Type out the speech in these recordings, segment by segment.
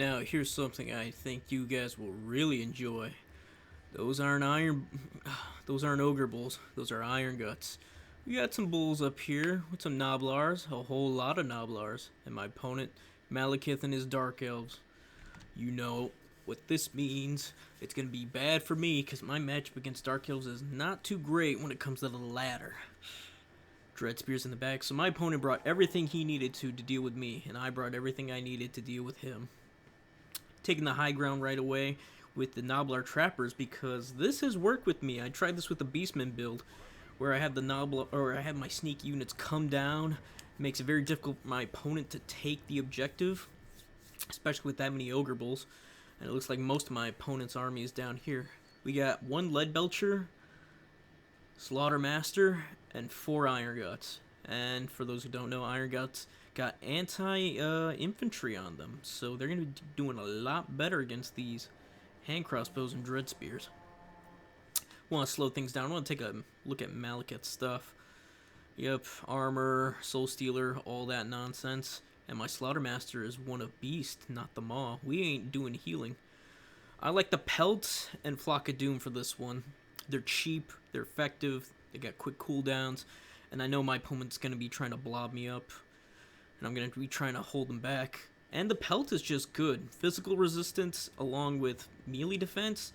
Now, here's something I think you guys will really enjoy. Those aren't iron. Those aren't ogre bulls. Those are iron guts. We got some bulls up here with some noblars, a whole lot of noblars, and my opponent, Malekith and his Dark Elves. You know what this means. It's gonna be bad for me because my matchup against Dark Elves is not too great when it comes to the ladder. Dread spears in the back, so my opponent brought everything he needed to deal with me, and I brought everything I needed to deal with him. Taking the high ground right away with the Noblar Trappers because this has worked with me. I tried this with the Beastman build where I had the I had my sneak units come down. It makes it very difficult for my opponent to take the objective, especially with that many Ogre Bulls. And it looks like most of my opponent's army is down here. We got one Lead Belcher, Slaughtermaster, and 4 Iron Guts. And for those who don't know, Iron Guts got anti-infantry on them, so they're going to be doing a lot better against these hand crossbows and dread spears. Want to slow things down. I want to take a look at Malekith's stuff. Yep, armor, soul stealer, all that nonsense. And my Slaughtermaster is one of Beast, not the Maw. We ain't doing healing. I like the pelts and Flock of Doom for this one. They're cheap, they're effective, they got quick cooldowns, and I know my opponent's going to be trying to blob me up, and I'm going to be trying to hold them back. And the pelt is just good. Physical resistance along with melee defense.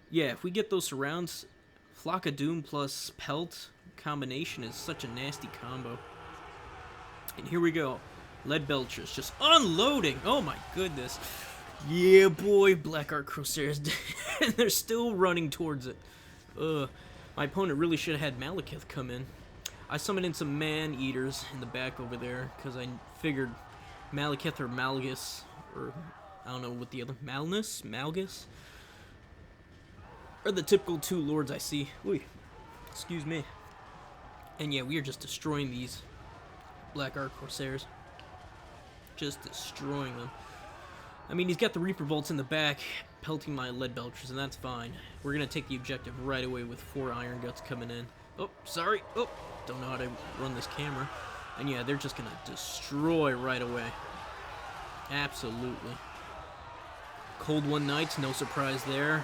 Yeah, if we get those surrounds, Flock of Doom plus pelt combination is such a nasty combo. And here we go. Lead Belchers just unloading. Oh my goodness. Yeah, boy, Black Art Crosshairs. And they're still running towards it. My opponent really should have had Malekith come in. I summoned in some man-eaters in the back over there because I figured Malekith or Malgus, or I don't know what the other, Malgus, are the typical 2 lords I see. Ooh, excuse me. And yeah, we are just destroying these Black Art Corsairs. Just destroying them. I mean, he's got the Reaper Bolts in the back, pelting my Lead Belchers, and that's fine. We're going to take the objective right away with 4 Iron Guts coming in. Oh, sorry. Oh, don't know how to run this camera. And yeah, they're just going to destroy right away. Absolutely. Cold One Knights, no surprise there.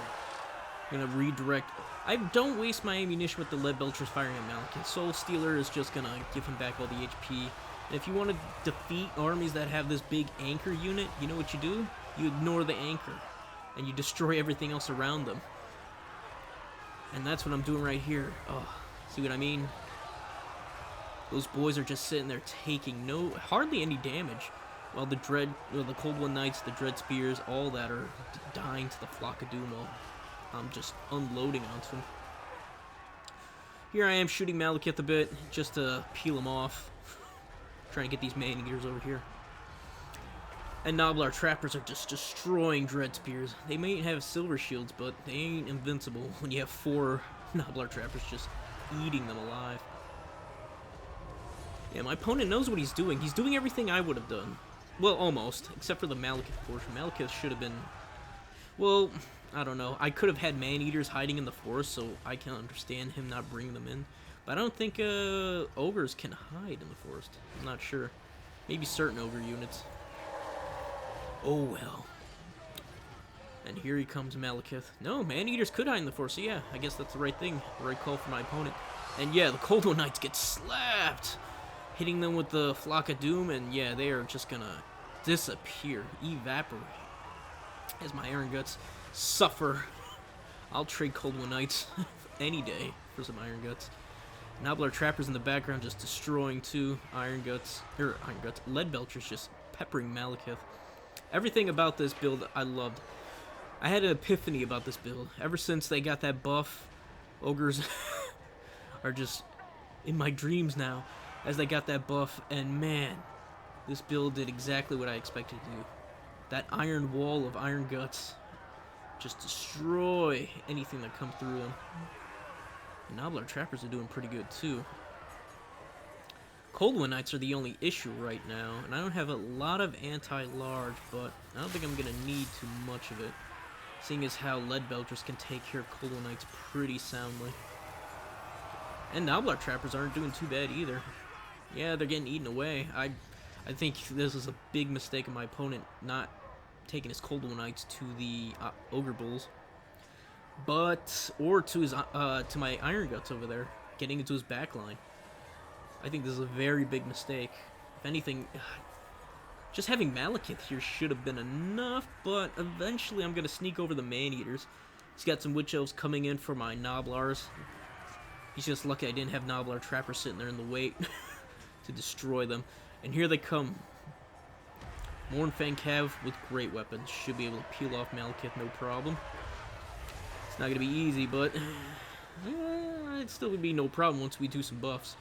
Going to redirect. I don't waste my ammunition with the Lead Belchers firing at Malekith. Soul Stealer is just going to give him back all the HP. And if you want to defeat armies that have this big anchor unit, you know what you do? You ignore the anchor, and you destroy everything else around them. And that's what I'm doing right here. Oh, see what I mean? Those boys are just sitting there taking hardly any damage, while the Cold One Knights, the Dread Spears, all that are dying to the Flock of Doom. I'm just unloading onto them. Here I am shooting Malekith a bit, just to peel him off. Trying to get these man-eaters over here. And Noblar Trappers are just destroying Dread Spears. They may have silver shields, but they ain't invincible when you have 4 Noblar Trappers just eating them alive. Yeah, my opponent knows what he's doing. He's doing everything I would have done. Well, almost. Except for the Malekith portion. Malekith should have been... Well, I don't know. I could have had man-eaters hiding in the forest, so I can understand him not bringing them in. But I don't think ogres can hide in the forest. I'm not sure. Maybe certain ogre units. Oh well. And here he comes, Malekith. No, man-eaters could hide in the forest, so yeah, I guess that's the right thing. The right call for my opponent. And yeah, the Cold One Knights get slapped! Hitting them with the Flock of Doom, and yeah, they are just gonna disappear. Evaporate. As my Iron Guts suffer. I'll trade Cold One Knights any day for some Iron Guts. Noblar Trappers in the background just destroying 2 Lead Belchers just peppering Malekith. Everything about this build I loved. I had an epiphany about this build. Ever since they got that buff, Ogres are just in my dreams now as they got that buff, and man, this build did exactly what I expected to do. That iron wall of Iron Guts just destroy anything that comes through them. Noblar Trappers are doing pretty good too. Cold One Knights are the only issue right now, and I don't have a lot of anti-large, but I don't think I'm going to need too much of it, seeing as how Lead Belchers can take care of Cold One Knights pretty soundly. And Noblar Trappers aren't doing too bad either. Yeah, they're getting eaten away. I think this is a big mistake of my opponent not taking his Cold One Knights to the Ogre Bulls, or to his to my Iron Guts over there, getting into his back line. I think this is a very big mistake. If anything, just having Malekith here should have been enough, but eventually I'm going to sneak over the Man-Eaters. He's got some Witch Elves coming in for my Noblars. He's just lucky I didn't have Noblar Trappers sitting there in the wait to destroy them. And here they come. Mornfang Cav with great weapons. Should be able to peel off Malekith, no problem. It's not going to be easy, but it still would be no problem once we do some buffs.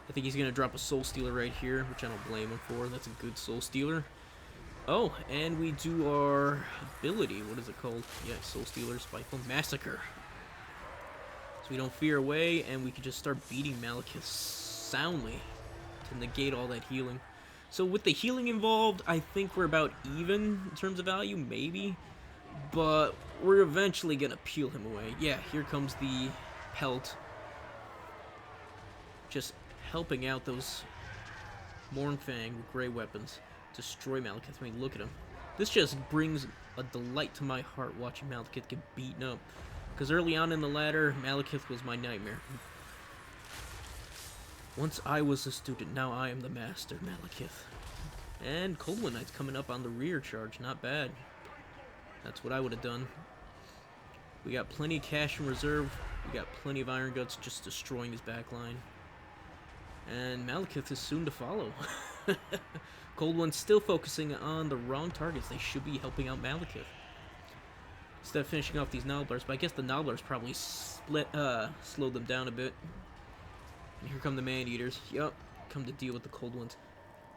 I think he's going to drop a Soul Stealer right here, which I don't blame him for. That's a good Soul Stealer. Oh, and we do our ability. What is it called? Yeah, Soul Stealer, Spiteful Massacre. So we don't fear away, and we can just start beating Malekith soundly to negate all that healing. So with the healing involved, I think we're about even in terms of value, maybe. But we're eventually going to peel him away. Yeah, here comes the Pelt. Just helping out those Mornfang with great weapons. Destroy Malekith. I mean, look at him. This just brings a delight to my heart watching Malekith get beaten up. Because early on in the ladder, Malekith was my nightmare. Once I was a student, now I am the master, Malekith. And Cold One Knight's coming up on the rear charge. Not bad. That's what I would have done. We got plenty of cash in reserve. We got plenty of Iron Guts just destroying his backline. And Malekith is soon to follow. Cold One's still focusing on the wrong targets. They should be helping out Malekith. Instead of finishing off these Nobblers, but I guess the Nobblers probably slowed them down a bit. And here come the Man-Eaters. Yup, come to deal with the Cold Ones.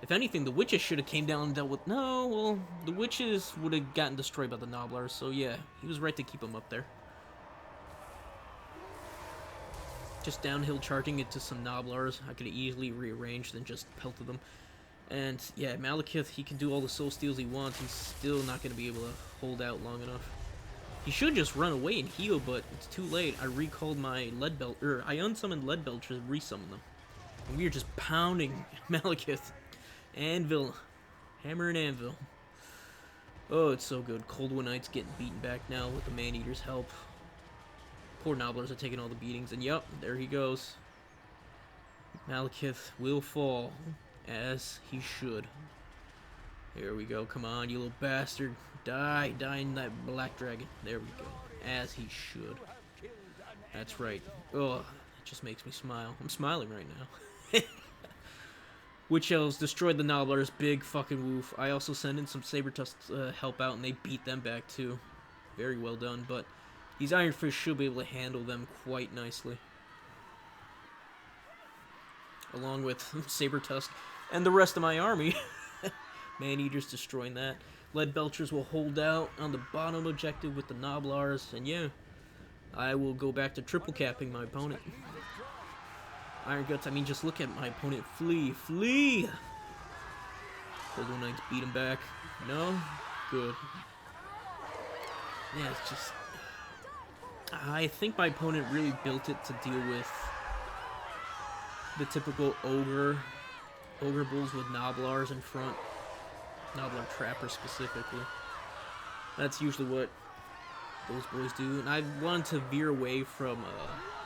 If anything, the Witches should have came down and dealt with... No, well, the Witches would have gotten destroyed by the Nobblers, so yeah, he was right to keep them up there. Just downhill charging into some Nobblars. I could have easily rearranged and just pelted them. And yeah, Malekith, he can do all the soul steals he wants. He's still not going to be able to hold out long enough. He should just run away and heal, but it's too late. I recalled my lead belt, or I unsummoned lead belt to resummon them. And we are just pounding Malekith. Anvil. Hammer and anvil. Oh, it's so good. Cold One Knight's getting beaten back now with the Man-Eater's help. Poor Nobblers are taking all the beatings, and yup, there he goes. Malekith will fall, as he should. Here we go, come on, you little bastard. Die in that black dragon. There we go, as he should. That's right. Oh, it just makes me smile. I'm smiling right now. Witch Elves destroyed the Nobblers, big fucking woof. I also sent in some Saber-Tusks to help out, and they beat them back too. Very well done, but these Iron Fists should be able to handle them quite nicely. Along with Saber-Tusk and the rest of my army. Man-Eaters destroying that. Lead Belchers will hold out on the bottom objective with the Nobblars. And yeah, I will go back to triple capping my opponent. Iron Guts, I mean, just look at my opponent flee. Flee! Cold One Knights beat him back. No? Good. Yeah, it's just... I think my opponent really built it to deal with the typical Ogre Bulls with Nobblars in front. Nobblar Trappers specifically. That's usually what those boys do. And I wanted to veer away from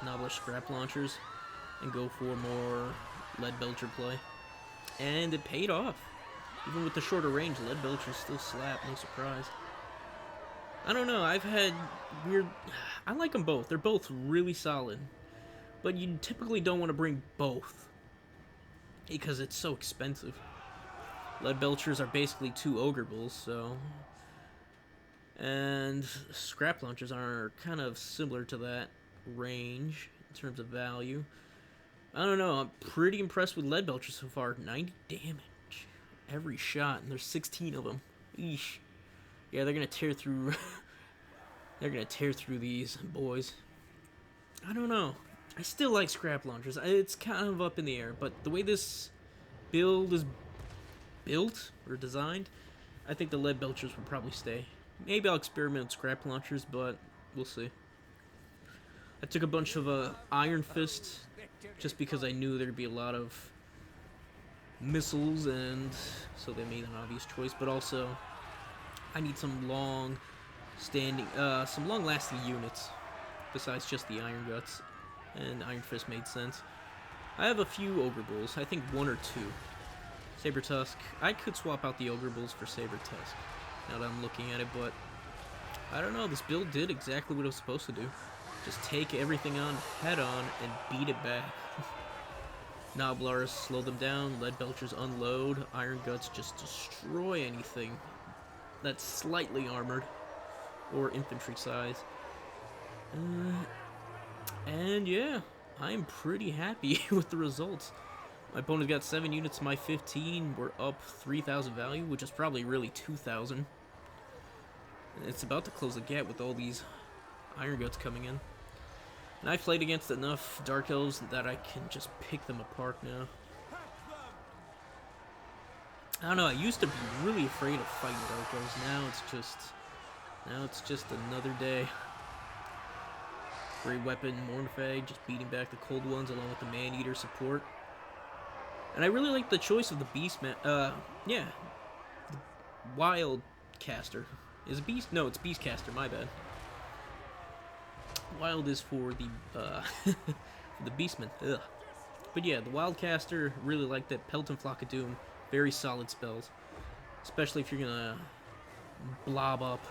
Nobblar Scrap Launchers and go for more Lead Belcher play. And it paid off. Even with the shorter range, Lead Belchers still slap, no surprise. I don't know, I've had weird... I like them both. They're both really solid. But you typically don't want to bring both, because it's so expensive. Lead Belchers are basically 2 Ogre Bulls, so... And Scrap Launchers are kind of similar to that range in terms of value. I don't know, I'm pretty impressed with Lead Belchers so far. 90 damage every shot, and there's 16 of them. Eesh. Yeah, they're gonna tear through... they're gonna tear through these boys. I don't know. I still like Scrap Launchers. It's kind of up in the air, but the way this build is built or designed, I think the Lead Belchers will probably stay. Maybe I'll experiment with Scrap Launchers, but we'll see. I took a bunch of Iron Fists just because I knew there'd be a lot of missiles, and so they made an obvious choice, but also I need some some long-lasting units besides just the Iron Guts, and Iron Fist made sense. I have a few Ogre Bulls, I think 1 or 2. Saber Tusk, I could swap out the Ogre Bulls for Saber Tusk, now that I'm looking at it, but I don't know, this build did exactly what it was supposed to do. Just take everything on head on and beat it back. Gnoblars slow them down, Lead Belchers unload, Iron Guts just destroy anything that's slightly armored or infantry size. And yeah, I'm pretty happy with the results. My opponent got 7 units, my 15. We're up 3,000 value, which is probably really 2,000. It's about to close the gap with all these Iron Guts coming in. And I've played against enough Dark Elves that I can just pick them apart now. I don't know, I used to be really afraid of fighting Dark Elves. Now it's just another day. Great weapon, Mornfang, just beating back the cold ones along with the Man-Eater support. And I really like the choice of the Beastman. Yeah, the Wild Caster. Is it Beast? No, it's Beastcaster. My bad. Wild is for the the Beastman. Ugh. But yeah, the Wildcaster, really like that. Pelt and Flock of Doom, very solid spells, especially if you're gonna blob up,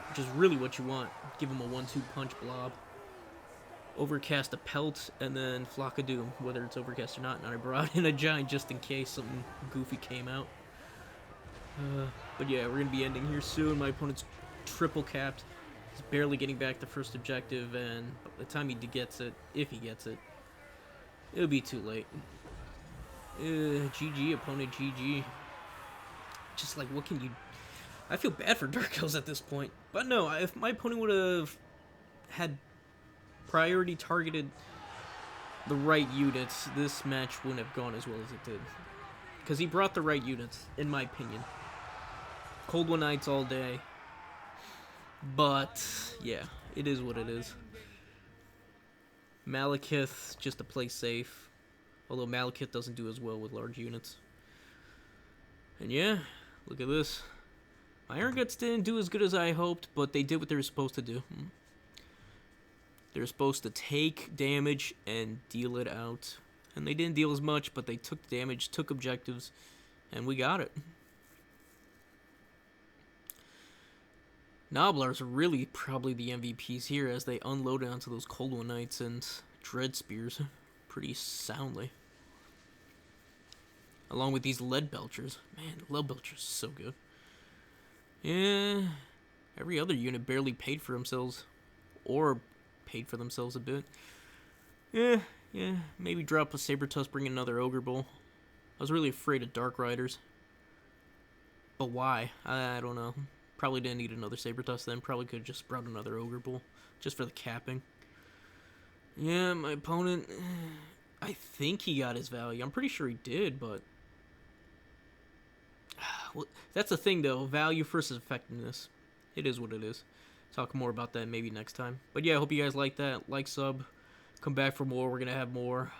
which is really what you want. Give him a 1-2 punch blob. Overcast a Pelt, and then Flock of Doom, whether it's overcast or not. And I brought in a Giant just in case something goofy came out. But yeah, we're gonna be ending here soon. My opponent's triple capped. He's barely getting back the first objective, and by the time he gets it, if he gets it, it'll be too late. GG, opponent, GG. Just like, what can you... I feel bad for Dark Elves at this point. But no, if my opponent would have had priority targeted the right units, this match wouldn't have gone as well as it did. Because he brought the right units, in my opinion. Cold One Knights all day. But, yeah, it is what it is. Malekith, just to play safe. Although Malekith doesn't do as well with large units. And yeah, look at this. My Iron Guts didn't do as good as I hoped, but they did what they were supposed to do. They were supposed to take damage and deal it out. And they didn't deal as much, but they took damage, took objectives, and we got it. Gnoblars are really probably the MVPs here as they unloaded onto those Cold One Knights and Dread Spears pretty soundly. Along with these Lead Belchers. Man, Lead Belchers is so good. Yeah, every other unit barely paid for themselves. Or paid for themselves a bit. Yeah, maybe drop a Saber Tusk, bring another Ogre Bull. I was really afraid of Dark Riders. But why? I don't know. Probably didn't need another Saber Tusk then. Probably could have just brought another Ogre Bull. Just for the capping. Yeah, my opponent... I think he got his value. I'm pretty sure he did, but... Well, that's the thing, though. Value versus effectiveness. It is what it is. Talk more about that maybe next time. But yeah, I hope you guys like that. Like, sub. Come back for more. We're going to have more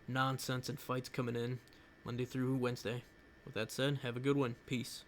nonsense and fights coming in Monday through Wednesday. With that said, have a good one. Peace.